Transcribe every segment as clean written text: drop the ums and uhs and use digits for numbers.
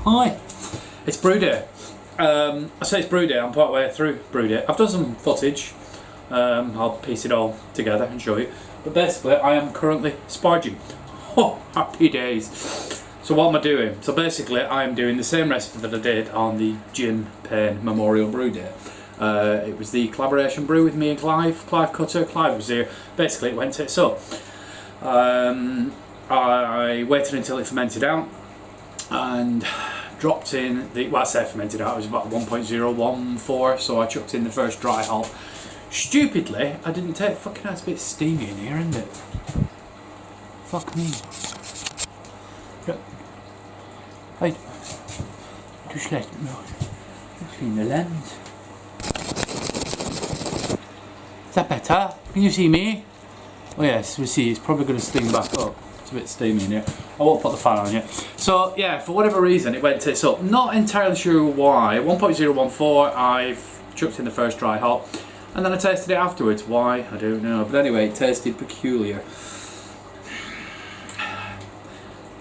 Hi, it's Brew Day. I say it's Brew Day, I'm part way through Brew Day. I've done some footage, I'll piece it all together and show you. But basically, I am currently sparging. Oh, happy days. So what am I doing? So basically, I'm doing the same recipe that I did on the Gin Pain Memorial Brew Day. It was the collaboration brew with me and Clive Cutter. Clive was here. Basically, it went tits up. I waited until it fermented out and dropped in the, well I say fermented out, it was about 1.014, so I chucked in the first dry hop. Stupidly, I didn't take, fucking hell, it's a bit steamy in here, isn't it? Fuck me. Hey, just let it know. Clean the lens. Is that better? Can you see me? Oh yes, we see, it's probably going to steam back up. It's a bit steamy in here. I won't put the fan on yet. So yeah, for whatever reason it went tits up. Not entirely sure why. 1.014, I've chucked in the first dry hop and then I tasted it afterwards. Why? I don't know. But anyway, it tasted peculiar.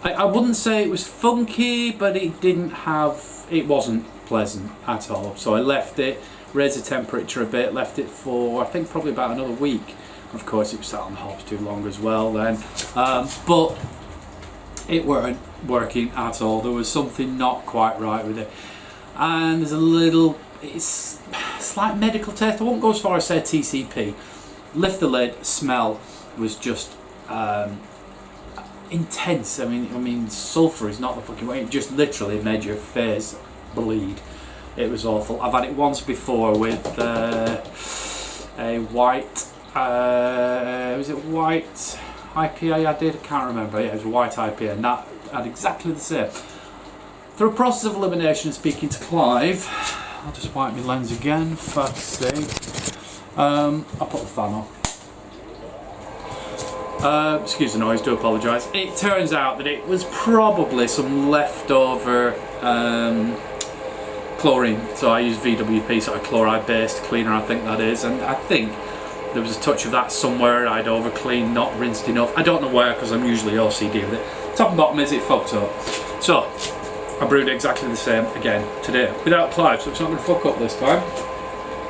I wouldn't say it was funky, but it wasn't pleasant at all. So I left it, raised the temperature a bit, left it for I think probably about another week. Of course, it was sat on the hops too long as well then, but it weren't working at all. There was something not quite right with it, and there's a little, it's slight medical taste. I won't go as far as say TCP. Lift the lid, smell was just intense. I mean, sulphur is not the fucking way. It just literally made your face bleed. It was awful. I've had it once before with a white. Was it white IPA I did? I can't remember. Yeah, it was a white IPA, and that had exactly the same. Through a process of elimination and speaking to Clive, I'll just wipe my lens again, fuck's sake. I'll put the fan on. Excuse the noise, do apologise. It turns out that it was probably some leftover chlorine. So I use VWP, sort of chloride based cleaner I think that is, and I think there was a touch of that somewhere. I'd over cleaned, not rinsed enough. I don't know where, because I'm usually OCD with it. Top and bottom is it fucked up. So I brewed exactly the same again today without Clive, so it's not going to fuck up this time.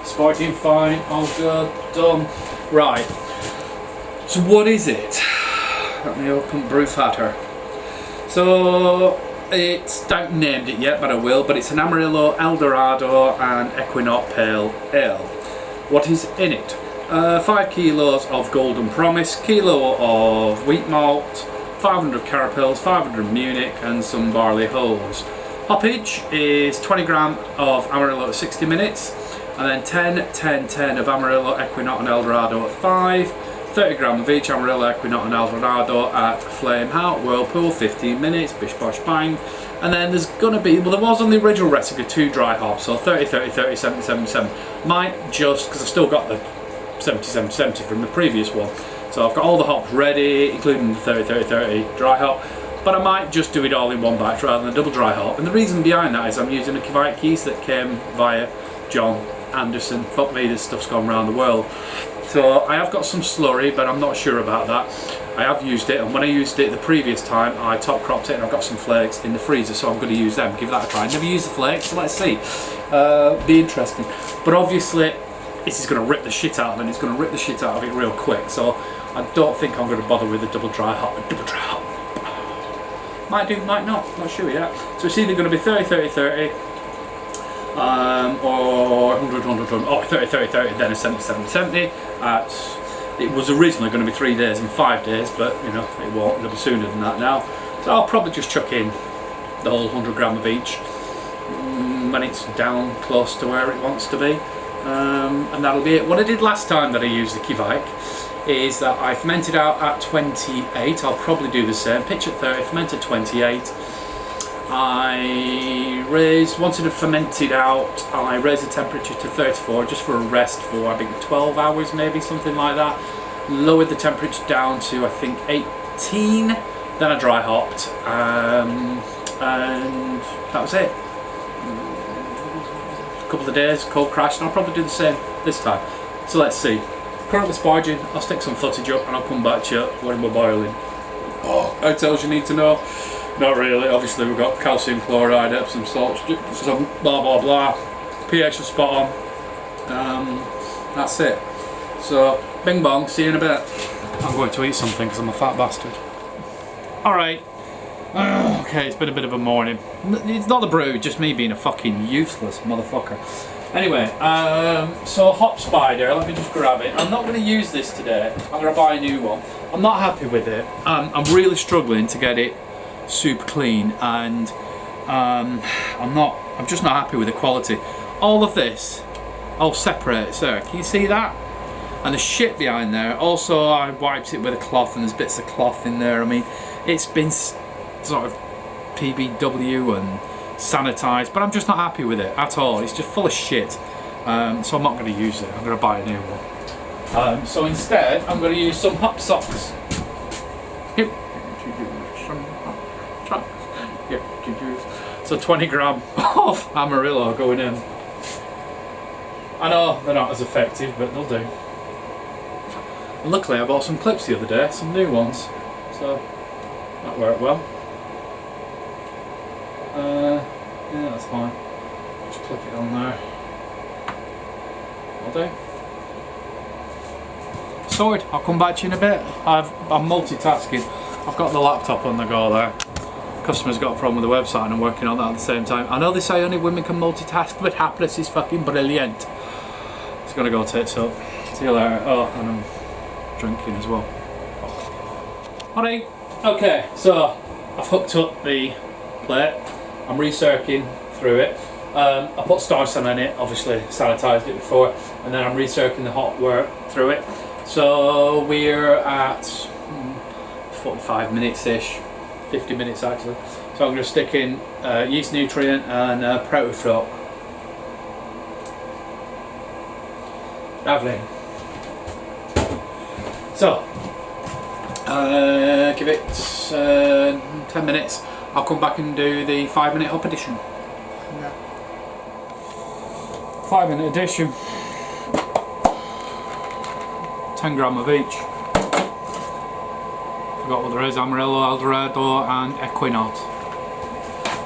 Sparging fine, all good, done. Right. So what is it? Let me open Brew Fatter. So I haven't named it yet, but I will. But it's an Amarillo, Dorado and Ekuanot Pale Ale. What is in it? 5 kilos of Golden Promise, kilo of wheat malt, 500 Carapils, 500 Munich and some barley hulls. Hoppage is 20 gram of Amarillo at 60 minutes, and then 10 of Amarillo, Ekuanot and Dorado at 5, 30 gram of each Amarillo, Ekuanot and Dorado at flame out, whirlpool, 15 minutes, bish bosh bang. And then there's going to be, well there was on the original recipe 2 dry hops, so 30, 30, 30, 70, 70, 70. Might just, because I've still got the 70, 70, 70 from the previous one. So I've got all the hops ready, including the 30, 30, 30 dry hop. But I might just do it all in one batch rather than a double dry hop. And the reason behind that is I'm using a Kviek yeast that came via John Anderson. Fuck me, this stuff's gone around the world. So I have got some slurry, but I'm not sure about that. I have used it, and when I used it the previous time, I top cropped it and I've got some flakes in the freezer, so I'm going to use them, give that a try. I never used the flakes, so let's see. Be interesting. But obviously, this is going to rip the shit out of it, and it's going to rip the shit out of it real quick, so I don't think I'm going to bother with a double dry hop. Might do, might not sure yet. So it's either going to be 30, 30, 30, or 100, 100, 100, oh, 30, 30, 30, then a 70, 70, 70. It was originally going to be 3 days and 5 days, but you know, it won't, it'll be sooner than that now. So I'll probably just chuck in the whole 100 gram of each when it's down close to where it wants to be. And that'll be it. What I did last time that I used the Kviek is that I fermented out at 28. I'll probably do the same. Pitch at 30, ferment at 28. Once it had fermented out, I raised the temperature to 34 just for a rest for I think 12 hours maybe, something like that. Lowered the temperature down to I think 18. Then I dry hopped, and that was it. Couple of days, cold crash, and I'll probably do the same this time. So let's see. Currently sparging, I'll stick some footage up and I'll come back to you when we're boiling. Oh, hotels you need to know. Not really. Obviously we've got calcium chloride, Epsom salts, some blah blah blah. pH is spot on. That's it. So, bing bong, see you in a bit. I'm going to eat something because I'm a fat bastard. Alright. Okay, it's been a bit of a morning. It's not the brew, just me being a fucking useless motherfucker. Anyway, so hop spider, let me just grab it. I'm not going to use this today. I'm going to buy a new one. I'm not happy with it. I'm really struggling to get it super clean, and I'm just not happy with the quality. All of this all separates there. Can you see that? And the shit behind there. Also, I wiped it with a cloth, and there's bits of cloth in there. I mean, it's been sort of PBW and sanitized, but I'm just not happy with it at all. It's just full of shit. So I'm not going to use it. I'm going to buy a new one. So instead, I'm going to use some hop socks. Yep. So 20 gram of Amarillo going in. I know they're not as effective, but they'll do. And luckily I bought some clips the other day, some new ones, so that worked well. Yeah, that's fine. Just clip it on there. I'll do. Sorted, I'll come back to you in a bit. I'm multitasking. I've got the laptop on the go there. Customer's got a problem with the website and I'm working on that at the same time. I know they say only women can multitask, but happiness is fucking brilliant. It's gonna go tits up. See you later. Oh, and I'm drinking as well. Alright, okay, so I've hooked up the plate. I'm recircling through it. I put storage sand in it, obviously sanitised it before, and then I'm recircling the hot work through it. So we're at 45 minutes-ish, 50 minutes actually. So I'm going to stick in yeast nutrient and protofruit. Lovely. So, give it 10 minutes. I'll come back and do the 5-minute hop addition. Yeah. 5-minute addition. 10 gram of each. Forgot what there is, Amarillo, Dorado and Ekuanot.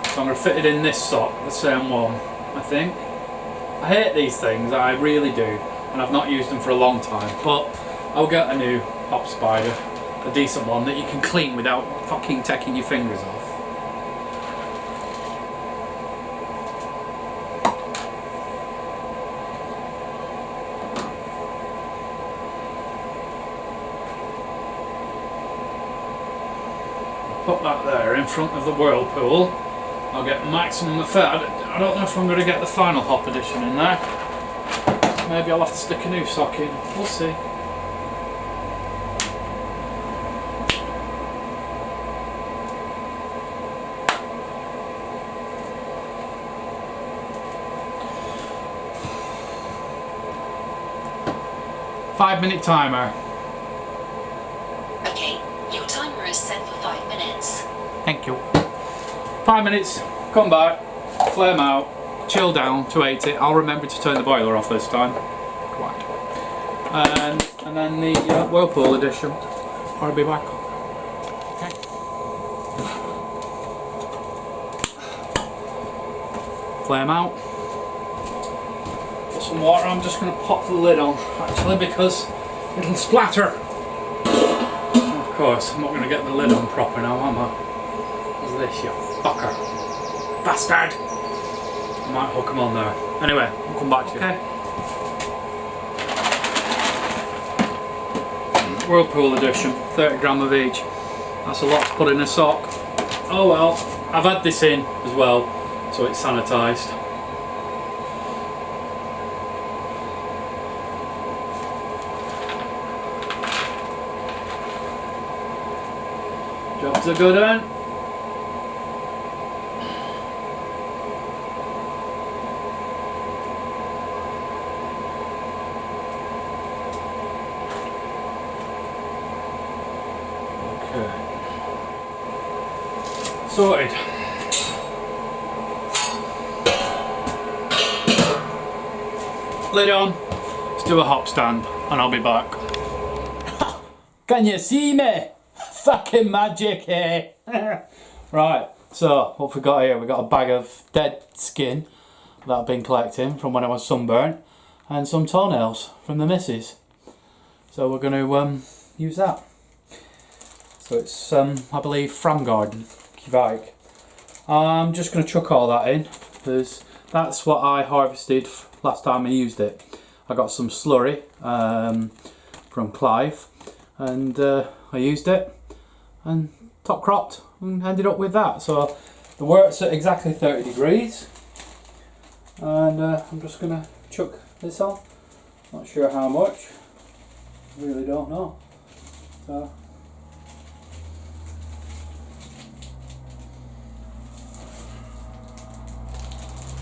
So I'm going to fit it in this sock, the same one, I think. I hate these things, I really do, and I've not used them for a long time, but I'll get a new hop spider, a decent one that you can clean without fucking taking your fingers off. Put that there in front of the whirlpool. I'll get maximum effect. I don't know if I'm going to get the final hop addition in there. Maybe I'll have to stick a new sock in. We'll see. Five-minute timer. Okay, your timer is set for 5 minutes. Thank you. 5 minutes, come back, flame out, chill down to 80. I'll remember to turn the boiler off this time. Quite. And then the whirlpool edition. I'll be back. Okay. Flame out. Put some water. I'm just going to pop the lid on actually because it'll splatter. Of course, I'm not going to get the lid on proper now, am I? What's this, you fucker? Bastard! I might hook them on there. Anyway, I'll come back to you. Okay. Whirlpool edition, 30 gram of each. That's a lot to put in a sock. Oh well, I've had this in as well, so it's sanitised. Job's a good one. Sorted. Lid on, let's do a hop stand and I'll be back. Can you see me? Fucking magic, eh? Right, so what we got here? We got a bag of dead skin that I've been collecting from when I was sunburnt, and some toenails from the missus. So we're going to use that. So it's I believe Framgarden, Kviek. I'm just going to chuck all that in because that's what I harvested last time I used it. I got some slurry from Clive, and I used it and top cropped and ended up with that. So the work's at exactly 30 degrees, and I'm just going to chuck this on. Not sure how much, really don't know. So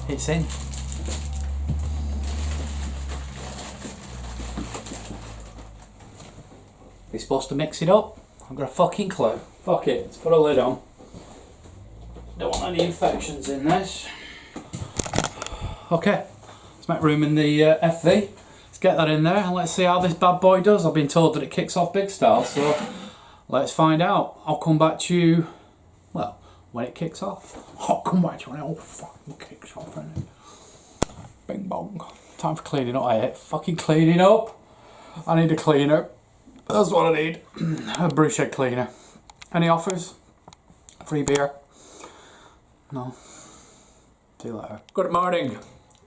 it's in. We're supposed to mix it up. I've got a fucking clue. Fuck it, let's put a lid on. Don't want any infections in this. Okay, let's make room in the FV. Let's get that in there and let's see how this bad boy does. I've been told that it kicks off big style, so let's find out. I'll come back to you, well, when it kicks off. I'll come back to you when it all fucking kicks off, innit? Bing bong. Time for cleaning up. I hate fucking cleaning up. I need a cleaner. That's what I need. A brew shed cleaner. Any offers? Free beer? No. See you later. Good morning.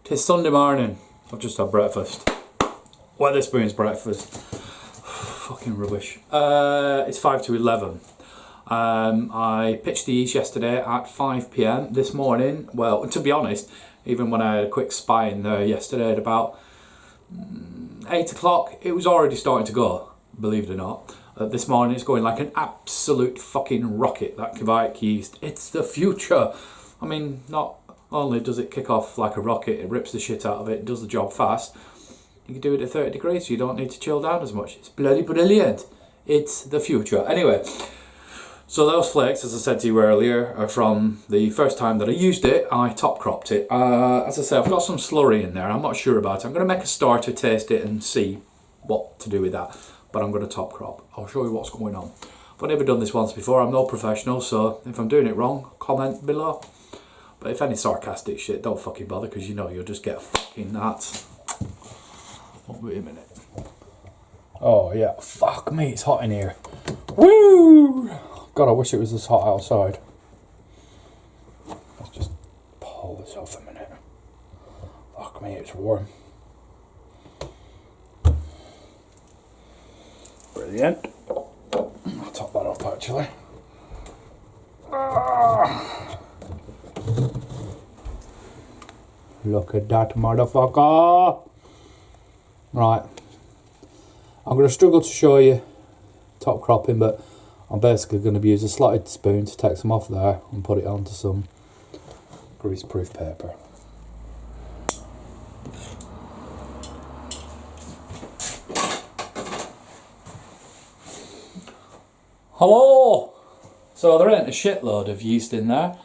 It's Sunday morning. I've just had breakfast. Wetherspoon's breakfast. Fucking rubbish. It's 5 to 11. I pitched the yeast yesterday at 5 PM. This morning, well, to be honest, even when I had a quick spy in there yesterday at about 8 o'clock, it was already starting to go, believe it or not. This morning it's going like an absolute fucking rocket, that Kviek yeast. It's the future. I mean, not only does it kick off like a rocket, it rips the shit out of it, does the job fast. You can do it at 30 degrees so you don't need to chill down as much. It's bloody brilliant. It's the future. Anyway, so those flakes, as I said to you earlier, are from the first time that I used it. I top cropped it. As I say, I've got some slurry in there. I'm not sure about it. I'm going to make a starter, taste it and see what to do with that. But I'm going to top crop. I'll show you what's going on. I've never done this once before. I'm no professional, so if I'm doing it wrong, comment below. But if any sarcastic shit, don't fucking bother, because you know you'll just get fucking that. Oh, wait a minute. Oh yeah, fuck me, it's hot in here. Woo! God, I wish it was this hot outside. Let's just pull this off a minute. Fuck me, it's warm. Brilliant. I'll top that up actually. Look at that motherfucker. Right. I'm going to struggle to show you top cropping, but I'm basically going to use a slotted spoon to take some off there and put it onto some grease-proof paper. Hello! So there ain't a shitload of yeast in there,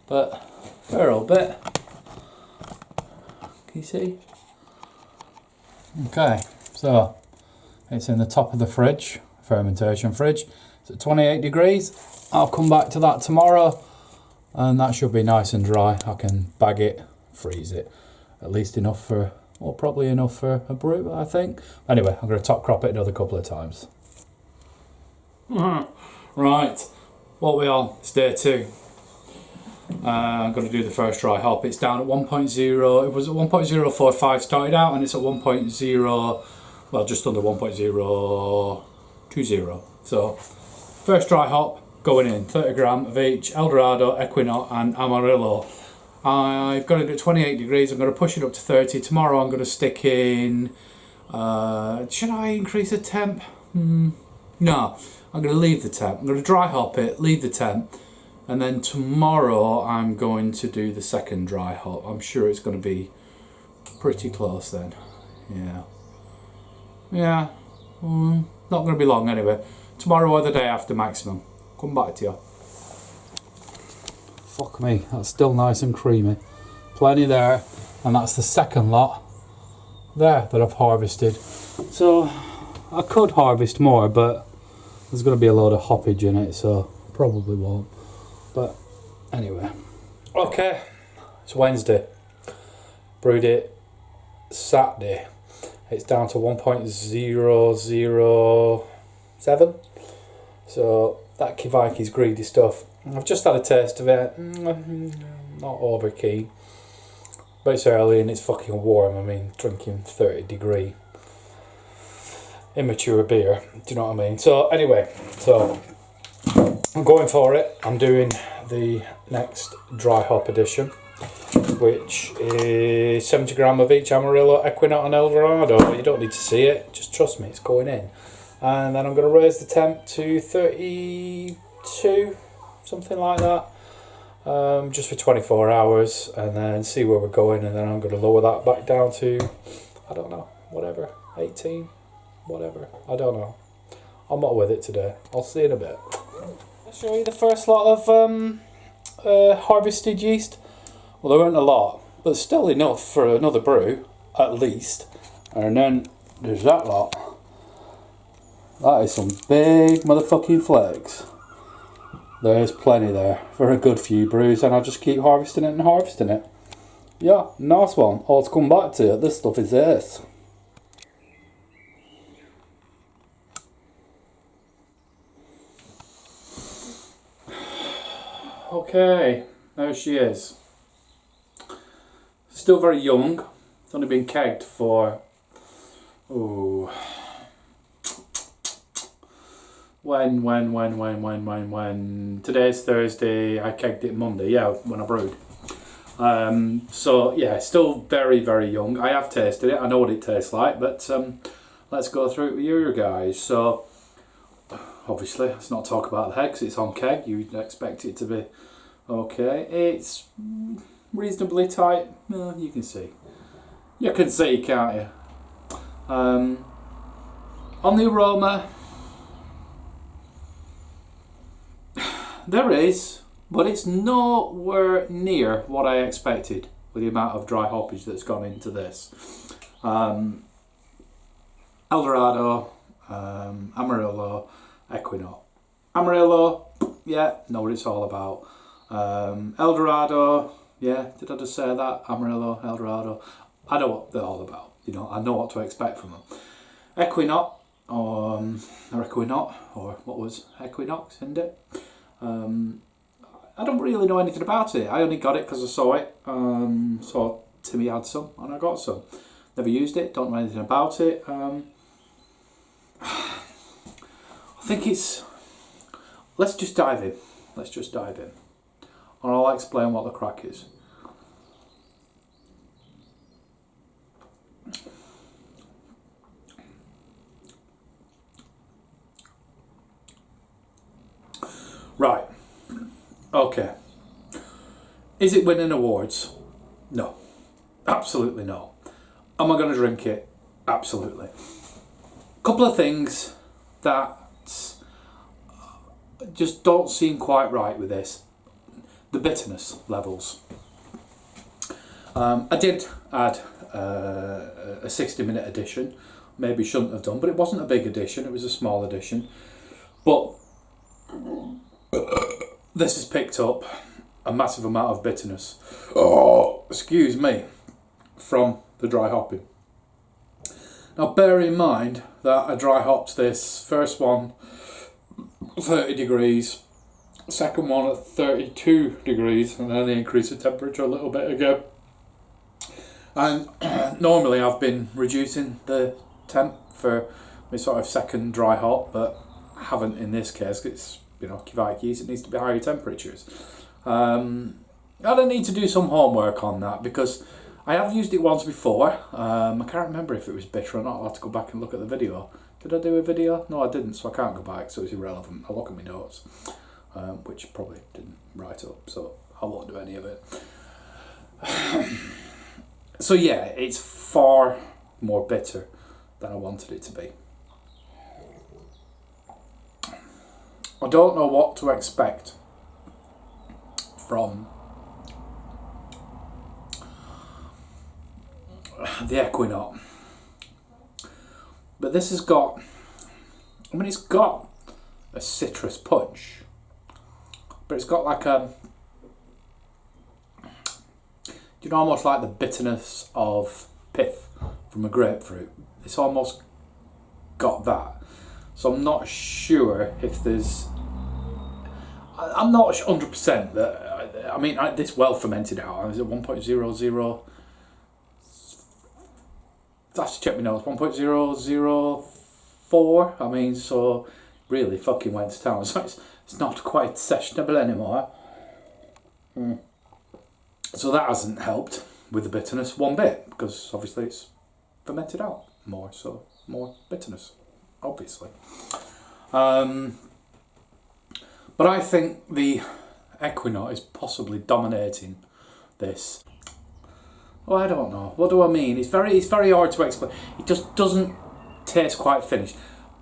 but a fair old bit. Can you see? Okay, so it's in the top of the fridge, fermentation fridge. It's at 28 degrees. I'll come back to that tomorrow and that should be nice and dry. I can bag it, freeze it. At least enough for, well, probably enough for a brew, I think. Anyway, I'm going to top crop it another couple of times. Right, what we on? It's day 2. I'm going to do the first dry hop. It's down at 1.0. It was at 1.045 started out, and it's at 1.0, well, just under 1.020. So, first dry hop going in, 30 gram of each, Dorado Ekuanot and Amarillo. I've got it at 28 degrees. I'm going to push it up to 30. Tomorrow I'm going to stick in, should I increase the temp? No, I'm going to leave the temp. I'm going to dry hop it, leave the temp. And then tomorrow I'm going to do the second dry hop. I'm sure it's going to be pretty close then. Yeah. Not going to be long anyway. Tomorrow or the day after maximum. Come back to you. Fuck me, that's still nice and creamy. Plenty there. And that's the second lot there that I've harvested. So I could harvest more, but there's going to be a load of hoppage in it, so probably won't. But anyway, okay, it's Wednesday. Brewed it Saturday. It's down to 1.007. So that Kviek is greedy stuff. I've just had a taste of it. Not over keen. But it's early and it's fucking warm. I mean, drinking 30-degree immature beer. Do you know what I mean? So anyway, so I'm going for it. I'm doing the next dry hop edition, which is 70 gram of each Amarillo, Ekuanot and Dorado. You don't need to see it, just trust me, it's going in. And then I'm going to raise the temp to 32, something like that, just for 24 hours, and then see where we're going, and then I'm going to lower that back down to, I don't know, whatever, 18, whatever, I don't know. I'm not with it today, I'll see in a bit. I'll show you the first lot of harvested yeast. Well, there weren't a lot, but still enough for another brew, at least. And then there's that lot. That is some big motherfucking flakes. There's plenty there for a good few brews, and I'll just keep harvesting it and harvesting it. Yeah, nice one. All to come back to, this stuff is this. Okay, there she is. Still very young. It's only been kegged for, when? Today's Thursday, I kegged it Monday, yeah, when I brewed. So yeah, still very, very young. I have tasted it, I know what it tastes like, but let's go through it with you guys. So, obviously, let's not talk about the head, because it's on keg, you'd expect it to be okay. It's reasonably tight, you can see. You can see, can't you? On the aroma, there is, but it's nowhere near what I expected with the amount of dry hoppage that's gone into this. Dorado, Amarillo, Ekuanot. Amarillo, yeah, know what it's all about. Dorado, yeah, did I just say that? Amarillo, Dorado. I know what they're all about, you know, I know what to expect from them. Ekuanot, or Ekuanot, or what was Equinox, isn't it? I don't really know anything about it. I only got it because I saw it. Saw Timmy had some and I got some. Never used it, don't know anything about it. I think it's... Let's just dive in. Let's just dive in. And I'll explain what the crack is. Right. Okay. Is it winning awards? No. Absolutely no. Am I going to drink it? Absolutely. Couple of things that just don't seem quite right with this. The bitterness levels. I did add a 60-minute edition. Maybe shouldn't have done, but it wasn't a big edition. It was a small edition. But this has picked up a massive amount of bitterness. Oh, excuse me, from the dry hopping. Now bear in mind that I dry hopped this first one 30 degrees, second one at 32 degrees, and then they increased the temperature a little bit again. And normally I've been reducing the temp for my sort of second dry hop, but I haven't in this case. It's, you know, Kviek yeast, it needs to be higher temperatures. I don't need to do some homework on that because I have used it once before. I can't remember if it was bitter or not. I'll have to go back and look at the video. Did I do a video? No, I didn't, so I can't go back, so it's irrelevant. I'll look at my notes, which probably didn't write up, so I won't do any of it. So yeah, it's far more bitter than I wanted it to be. I don't know what to expect from the Ekuanot, but this has got, I mean, it's got a citrus punch, but it's got like a, you know, almost like the bitterness of pith from a grapefruit. It's almost got that. So I'm not sure if there's, I'm not 100% that, I mean, this well fermented out, is it 1.00? I have to check my notes, 1.004, I mean, so really fucking went to town. So it's not quite sessionable anymore. So that hasn't helped with the bitterness one bit, because obviously it's fermented out more, so more bitterness, obviously. But I think the Ekuanot is possibly dominating this. Well, I don't know. What do I mean? It's very hard to explain. It just doesn't taste quite finished.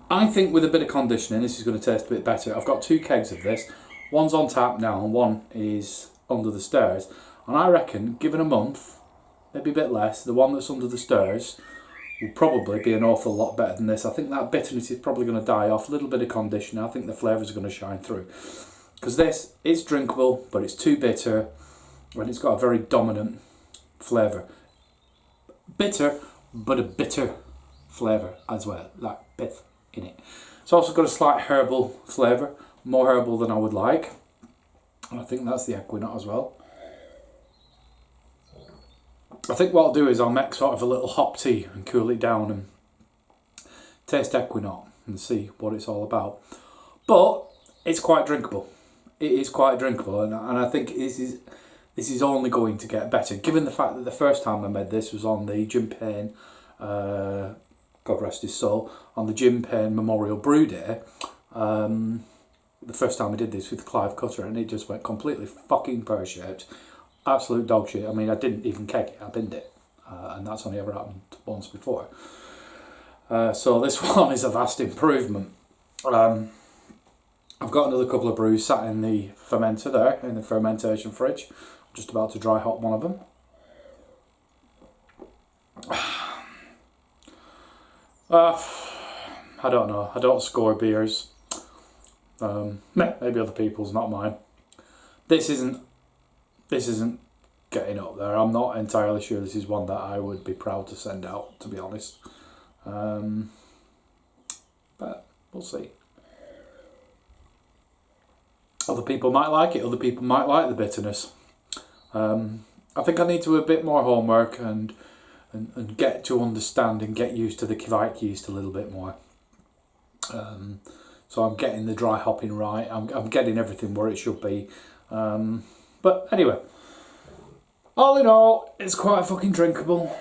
I think with a bit of conditioning, this is going to taste a bit better. I've got 2 kegs of this. One's on tap now, and one is under the stairs. And I reckon, given a month, maybe a bit less, the one that's under the stairs will probably be an awful lot better than this. I think that bitterness is probably going to die off. A little bit of conditioning. I think the flavours are going to shine through. Because this is drinkable, but it's too bitter, and it's got a very dominant flavour. Bitter, but a bitter flavour as well, like pith in it. It's also got a slight herbal flavour, more herbal than I would like. And I think that's the Ekuanot as well. I think what I'll do is I'll make sort of a little hop tea and cool it down and taste Ekuanot and see what it's all about. But it's quite drinkable. It is quite drinkable, and I think this is only going to get better, given the fact that the first time I made this was on the Jim Payne, God rest his soul, on the Jim Payne Memorial Brew Day. The first time I did this with Clive Cutter, and it just went completely fucking pear-shaped. Absolute dog shit. I mean, I didn't even keg it, I binned it. And that's only ever happened once before. So this one is a vast improvement. I've got another couple of brews sat in the fermenter there, in the fermentation fridge. I'm just about to dry hop one of them. I don't know. I don't score beers. Maybe other people's, not mine. This isn't getting up there. I'm not entirely sure this is one that I would be proud to send out, to be honest. But we'll see. Other people might like it, other people might like the bitterness. I think I need to do a bit more homework and get to understand and get used to the Kviek yeast a little bit more. So I'm getting the dry hopping right, I'm getting everything where it should be. But anyway, all in all, it's quite fucking drinkable.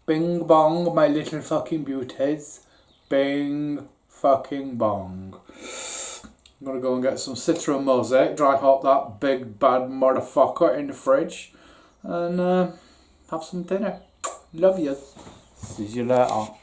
Bing bong, my little fucking beauties. Bing fucking bong. I'm gonna go and get some Citron Mosaic, dry hop that big bad motherfucker in the fridge, and have some dinner. Love you. See you later.